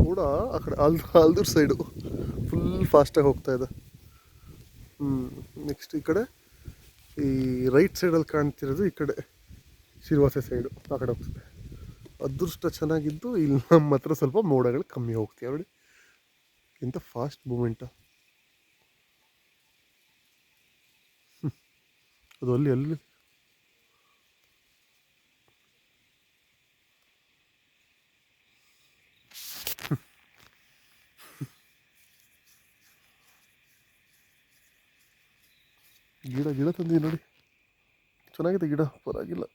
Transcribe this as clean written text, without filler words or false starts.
ಮೋಡ ಆ ಕಡೆ ಆಲ್ದೂರ್ ಸೈಡು ಫುಲ್ ಫಾಸ್ಟಾಗಿ ಹೋಗ್ತಾ ಇದೆ. ನೆಕ್ಸ್ಟ್ ಈ ಕಡೆ ಈ ರೈಟ್ ಸೈಡಲ್ಲಿ ಕಾಣ್ತಿರೋದು ಈ ಕಡೆ ಶಿರ್ವಾಸೆ ಸೈಡು ಆ ಕಡೆ ಹೋಗ್ತದೆ. ಅದೃಷ್ಟ ಚೆನ್ನಾಗಿದ್ದು ಇಲ್ಲಿ ನಮ್ಮ ಹತ್ರ ಸ್ವಲ್ಪ ಮೋಡಗಳು ಕಮ್ಮಿ ಹೋಗ್ತೀವಿ ನೋಡಿ. ಇಂಥ ಫಾಸ್ಟ್ ಮೂಮೆಂಟು ಅದು ಅಲ್ಲಿ ಗಿಡ ತಂದಿ ನೋಡಿ, ಚೆನ್ನಾಗಿದೆ ಗಿಡ, ಪರವಾಗಿಲ್ಲ.